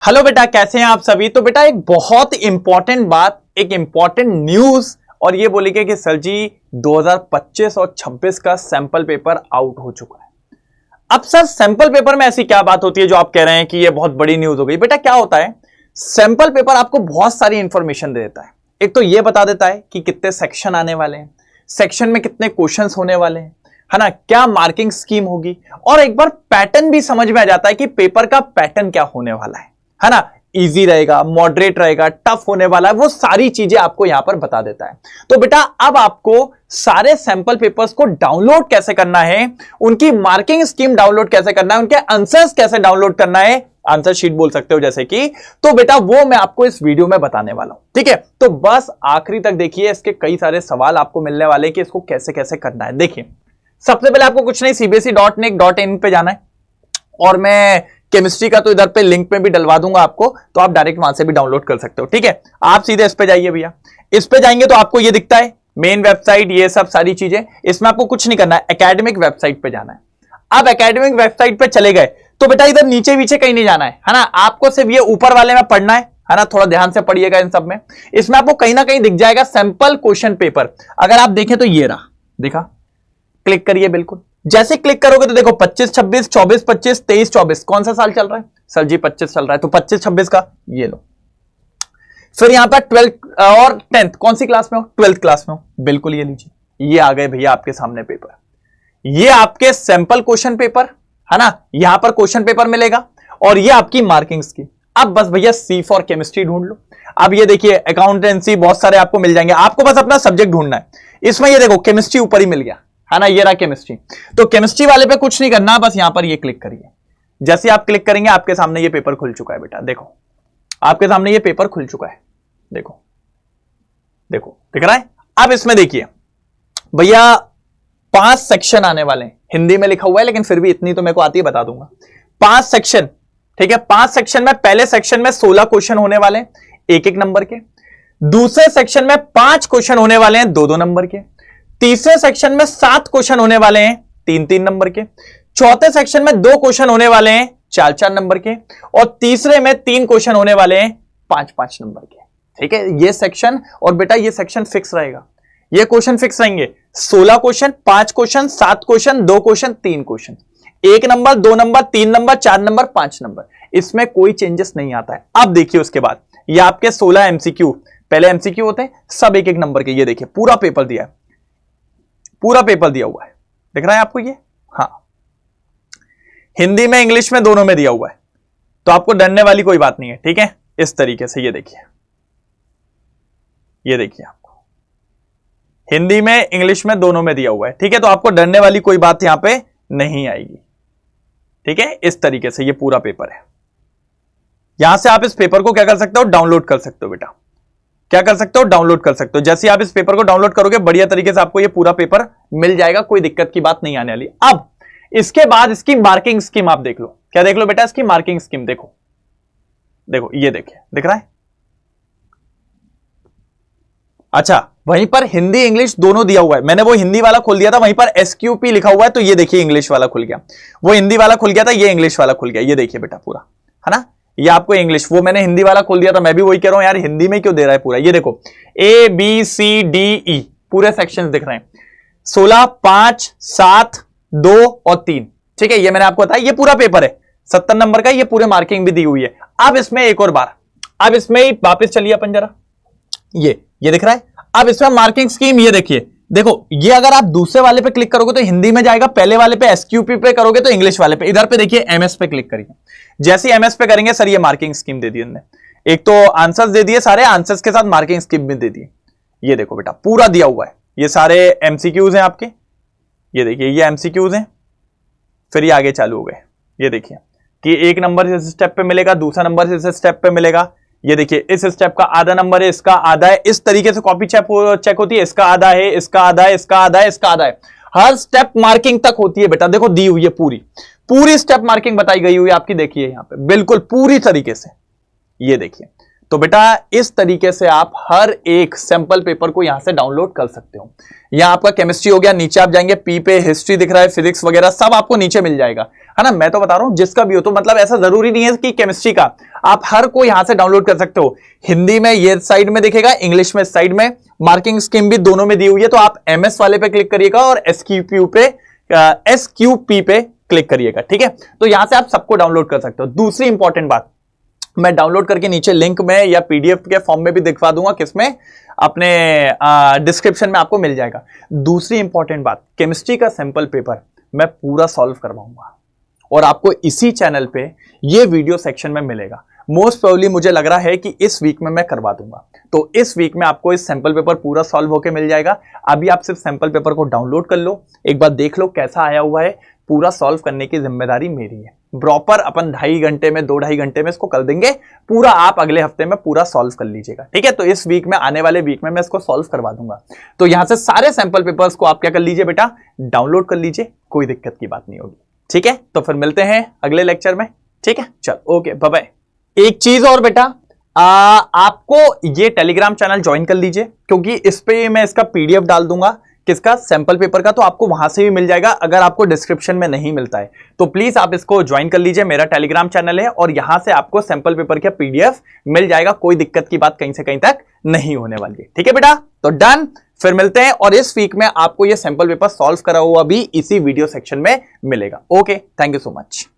Hello बेटा, कैसे हैं आप सभी। तो बेटा एक बहुत इंपॉर्टेंट बात, एक इंपॉर्टेंट न्यूज और ये बोलिए कि सर जी 2025 और 26 का सैंपल पेपर आउट हो चुका है। अब सर सैंपल पेपर में ऐसी क्या बात होती है जो आप कह रहे हैं कि ये बहुत बड़ी न्यूज हो गई। बेटा क्या होता है, सैंपल पेपर आपको बहुत सारी इंफॉर्मेशन दे देता है। एक तो ये बता देता है कि कितने सेक्शन आने वाले हैं, सेक्शन में कितने क्वेश्चंस होने वाले हैं, है ना, क्या मार्किंग स्कीम होगी, और एक बार पैटर्न भी समझ में आ जाता है कि पेपर का पैटर्न क्या होने वाला है ना, इजी रहेगा, मॉडरेट रहेगा, टफ होने वाला है, वो सारी चीजें आपको यहां पर बता देता है। तो बेटा अब आपको सारे सैंपल पेपर्स को डाउनलोड कैसे करना है, उनकी मार्किंग स्कीम डाउनलोड कैसे करना है, उनके आंसर्स कैसे डाउनलोड करना है, आंसर शीट बोल सकते हो जैसे कि, तो बेटा वो मैं आपको इस वीडियो में बताने वाला हूं। ठीक है, तो बस आखिरी तक देखिए, इसके कई सारे सवाल आपको मिलने वाले कि इसको कैसे कैसे करना है। देखिए सबसे पहले आपको कुछ नहीं, cbse.nic.in पे जाना है और मैं केमिस्ट्री का तो इधर पे लिंक में भी डलवा दूंगा आपको, तो आप डायरेक्ट वहां से भी डाउनलोड कर सकते हो। ठीक है, आप सीधे इस पे जाइए भैया। इस पे जाएंगे तो आपको ये दिखता है मेन वेबसाइट, ये सब सारी चीजें। इसमें आपको कुछ नहीं करना है, एकेडमिक वेबसाइट पे जाना है। अब एकेडमिक वेबसाइट पे चले गए तो बेटा इधर नीचे पीछे कहीं नहीं जाना है ना, आपको सिर्फ ये ऊपर वाले में पढ़ना है ना, थोड़ा ध्यान से पढ़िएगा इन सब में। इसमें आपको कहीं ना कहीं दिख जाएगा सैंपल क्वेश्चन पेपर। अगर आप देखें तो ये रहा, दिखा, क्लिक करिए। बिल्कुल जैसे क्लिक करोगे तो देखो 25 26 24 25 23 24 कौन सा साल चल रहा है, सर जी 25 चल रहा है, तो 25 26 का ये लो। फिर यहां पर 12th और 10th कौन सी क्लास में हो, 12th क्लास में हो, बिल्कुल ये लीजिए, ये आ गए भैया आपके सामने पेपर। ये आपके सैंपल क्वेश्चन पेपर है ना, यहां पर क्वेश्चन पेपर मिलेगा और ये आपकी मार्किंग्स की। अब बस भैया सी फॉर केमिस्ट्री ढूंढ लो। अब ये देखिए अकाउंटेंसी बहुत सारे आपको मिल जाएंगे, आपको बस अपना सब्जेक्ट ढूंढना है। इसमें ये देखो केमिस्ट्री ऊपर ही मिल गया है ना, ये रहा केमिस्ट्री। तो केमिस्ट्री वाले पे कुछ नहीं करना, बस यहां पर ये क्लिक करिए। जैसे आप क्लिक करेंगे आपके सामने ये पेपर खुल चुका है बेटा, देखो आपके सामने ये पेपर खुल चुका है, देखो देखो दिख रहा है। अब इसमें देखिए भैया 5 सेक्शन आने वाले हैं, हिंदी में लिखा हुआ है लेकिन फिर भी इतनी तो मेरे को आती है, बता दूंगा। 5 सेक्शन, ठीक है, 5 सेक्शन में पहले सेक्शन में 16 क्वेश्चन होने वाले हैं 1-1 नंबर के। दूसरे सेक्शन में 5 क्वेश्चन होने वाले हैं 2-2 नंबर के। तीसरे सेक्शन में 7 क्वेश्चन होने वाले हैं 3-3 नंबर के। चौथे सेक्शन में 2 क्वेश्चन होने वाले हैं 4-4 नंबर के, और तीसरे में 3 क्वेश्चन होने वाले हैं 5-5 नंबर के। ठीक है, ये सेक्शन, और बेटा ये सेक्शन फिक्स रहेगा, ये क्वेश्चन फिक्स रहेंगे। 16 question, 5 question, 7 question, 2 question, 3 question, 1 number, 2 number, 3 number, 4 number, 5 number, इसमें कोई चेंजेस नहीं आता है। अब देखिए उसके बाद ये आपके 16 एमसीक्यू, पहले एमसीक्यू होते हैं सब 1-1 नंबर के। ये देखिए पूरा पेपर दिया है, पूरा पेपर दिया हुआ है, दिख रहा है आपको ये, हाँ, हिंदी में इंग्लिश में दोनों में दिया हुआ है, तो आपको डरने वाली कोई बात नहीं है। ठीक है, इस तरीके से ये देखिए, ये देखिए आपको हिंदी में इंग्लिश में दोनों में दिया हुआ है। ठीक है, तो आपको डरने वाली कोई बात यहां पे नहीं आएगी। ठीक है, इस तरीके से ये पूरा पेपर है। यहां से आप इस पेपर को क्या कर सकते हो, डाउनलोड कर सकते हो बेटा, क्या कर सकते हो, डाउनलोड कर सकते हो। जैसे आप इस पेपर को डाउनलोड करोगे बढ़िया तरीके से आपको ये पूरा पेपर मिल जाएगा, कोई दिक्कत की बात नहीं आने वाली। अब इसके बाद इसकी मार्किंग स्कीम आप देख लो, क्या देख लो बेटा, इसकी मार्किंग स्कीम देखो, देखो ये देखिए, दिख रहा है। अच्छा, वहीं पर हिंदी इंग्लिश दोनों दिया हुआ है, मैंने वो हिंदी वाला खोल दिया था, वहीं पर एसक्यूपी लिखा हुआ है, तो ये देखिए इंग्लिश वाला खुल गया। वो हिंदी वाला खुल गया था, ये इंग्लिश वाला खुल गया, ये देखिए बेटा पूरा, है ना, ये आपको इंग्लिश, वो मैंने हिंदी वाला खोल दिया था। मैं भी वही कह रहा हूं यार, हिंदी में क्यों दे रहा है पूरा। ये देखो ABCDE पूरे सेक्शंस दिख रहे हैं, 16, 5, 7, 2 और 3। ठीक है, ये मैंने आपको बताया, ये पूरा पेपर है 70 नंबर का, ये पूरे मार्किंग भी दी हुई है। अब इसमें एक और बार, अब इसमें वापिस चलिए अपन जरा, ये दिख रहा है। अब इसमें मार्किंग स्कीम ये देखिए, देखो ये अगर आप दूसरे वाले पे क्लिक करोगे तो हिंदी में जाएगा, पहले वाले पे एसक्यूपी पे करोगे तो इंग्लिश वाले पे। इधर पे देखिए एमएस पे क्लिक करिए, जैसे ही एमएस पे करेंगे सर ये मार्किंग स्कीम दे दी उन्होंने, एक तो आंसर्स दे दिए, सारे आंसर्स के साथ मार्किंग स्कीम भी दे दी। ये देखो बेटा पूरा दिया हुआ है, ये सारे एमसीक्यूज हैं आपके, ये देखिए ये एमसीक्यूज हैं, फिर ये आगे चालू हो गए। ये देखिए कि 1 नंबर इस स्टेप पे मिलेगा, दूसरा नंबर इस स्टेप पे मिलेगा। ये देखिए इस स्टेप का आधा नंबर है, इसका आधा है, इस तरीके से कॉपी चेक होती है, इसका आधा है, इसका आधा है, इसका आधा है, इसका आधा है, हर स्टेप मार्किंग तक होती है बेटा। देखो दी हुई है पूरी स्टेप मार्किंग बताई गई हुई है आपकी, देखिए यहां पे बिल्कुल पूरी तरीके से, ये देखिए तो बेटा इस तरीके से आप हर एक सैंपल पेपर को यहां से डाउनलोड कर सकते हो। यहां आपका केमिस्ट्री हो गया, नीचे आप जाएंगे पी पे हिस्ट्री दिख रहा है, फिजिक्स वगैरह सब आपको नीचे मिल जाएगा, है ना। मैं तो बता रहा हूं जिसका भी हो, तो मतलब ऐसा जरूरी नहीं है कि केमिस्ट्री का, आप हर को यहां से डाउनलोड कर सकते हो। हिंदी में ये साइड में दिखेगा, इंग्लिश में साइड में, मार्किंग स्कीम भी दोनों में दी हुई है, तो आप एमएस वाले पे क्लिक करिएगा और एसक्यूपी पे क्लिक करिएगा, ठीक है। तो यहां से आप सबको डाउनलोड कर सकते हो। दूसरी इंपॉर्टेंट बात, मैं डाउनलोड करके नीचे लिंक में या पीडीएफ के फॉर्म में भी दिखवा दूंगा, किसमें, अपने डिस्क्रिप्शन में आपको मिल जाएगा। दूसरी इंपॉर्टेंट बात, केमिस्ट्री का सैंपल पेपर मैं पूरा सॉल्व करवाऊंगा और आपको इसी चैनल पे ये वीडियो सेक्शन में मिलेगा। मोस्ट प्रोबेबली मुझे लग रहा है कि इस वीक में मैं करवा दूंगा, तो इस वीक में आपको इस सैंपल पेपर पूरा सॉल्व होके मिल जाएगा। अभी आप सिर्फ सैंपल पेपर को डाउनलोड कर लो, एक बार देख लो कैसा आया हुआ है, पूरा सॉल्व करने की जिम्मेदारी मेरी है। प्रॉपर अपन 2.5 घंटे में 2-2.5 घंटे में इसको कर देंगे पूरा, आप अगले हफ्ते में पूरा सॉल्व कर लीजिएगा, ठीक है। तो इस वीक में, आने वाले वीक में मैं इसको सॉल्व करवा दूंगा। तो यहां से सारे सैंपल पेपर्स को आप क्या कर लीजिए बेटा, डाउनलोड कर लीजिए, कोई दिक्कत की बात नहीं होगी, ठीक है। तो फिर मिलते हैं अगले लेक्चर में, ठीक है। चल ओके, बाय बाय। एक चीज और बेटा, आपको ये टेलीग्राम चैनल ज्वाइन कर लीजिए, क्योंकि इस पे मैं इसका पीडीएफ डाल दूंगा, किसका, सैंपल पेपर का, तो आपको वहां से भी मिल जाएगा। अगर आपको डिस्क्रिप्शन में नहीं मिलता है तो प्लीज आप इसको ज्वाइन कर लीजिए, मेरा टेलीग्राम चैनल है और यहां से आपको सैंपल पेपर का पीडीएफ मिल जाएगा। कोई दिक्कत की बात कहीं से कहीं तक नहीं होने वाली है, ठीक है बेटा। तो डन, फिर मिलते हैं, और इस वीक में आपको ये सैंपल पेपर सॉल्व करा हुआ भी इसी वीडियो सेक्शन में मिलेगा। Okay, thank you so much.